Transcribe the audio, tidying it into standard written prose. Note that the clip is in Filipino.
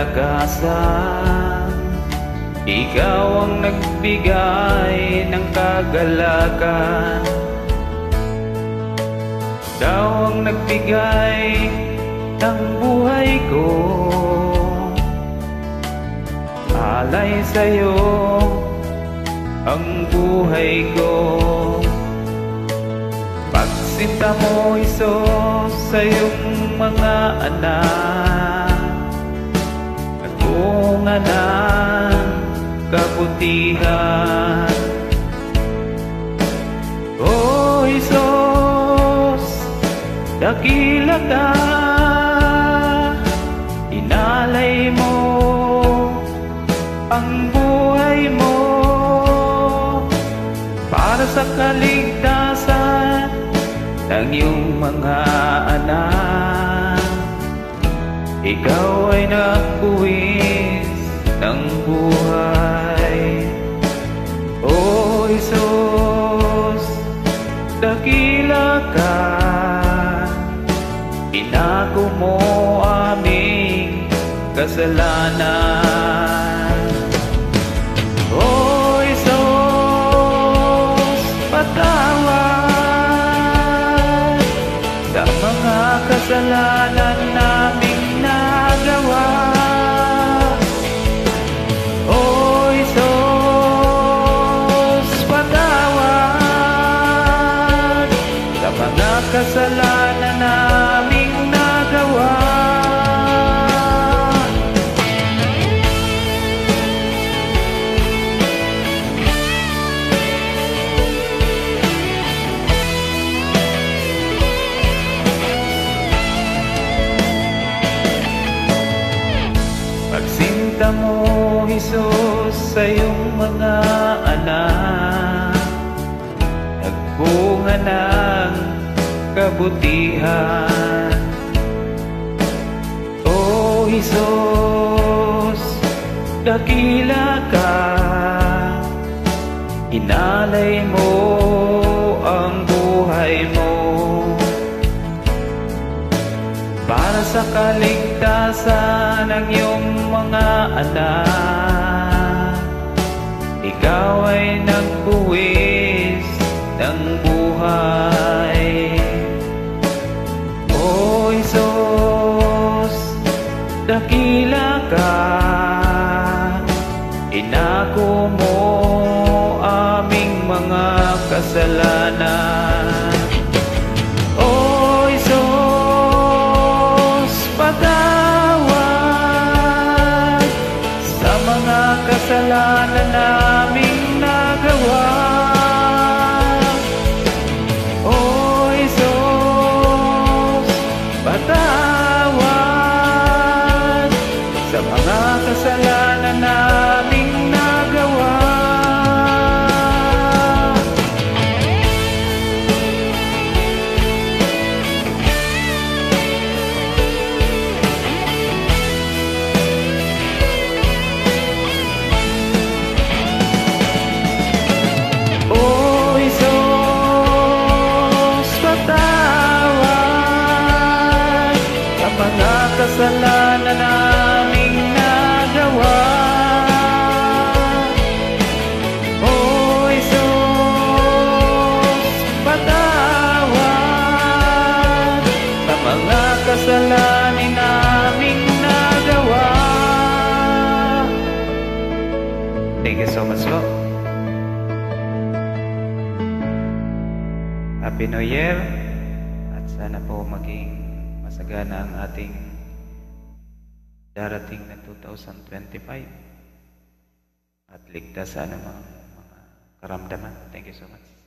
kalakasan. Ikaw ang nagbigay ng kagalakan. Ikaw ang nagbigay ng buhay ko. Alay sa'yo ang buhay ko. Pagsinta mo, Isos, sa iyong mga anak, nagbunga ng kabutihan. O Isos, dakila ka, inalay mo ang buhay mo para sa kaligtasan ng iyong mga anak. Ikaw ay nagbuwis ng buhay. O Isos, dakila ka, inako mo aming kasalanan. O Isos, patawad sa mga kasalanan naming nagawa. O Isos, patawad sa mga kasalanan naming nagawa. Pagsinta mo, Isos, sa iyong mga anak, nagbunga ng kabutihan. O Isos, dakila ka, inalay mo ang buhay mo para sa kaligtasan ng iyong mga anak. Ikaw ay nagbuwis ng buhay. O Isos, dakila ka, inako mo aming mga kasalanan. O Isos, patawad sa mga kasalanan naming nagawa. O Isos, patawad sa mga kasalanan naming nagawa. Kasalanan naming nagawa. O Isos, patawad sa mga kasalanan naming nagawa. Thank you so much po. Happy New Year, at sana po maging masagana ang ating darating na 2025 at ligtas sa anumang mga karamdaman. Thank you so much.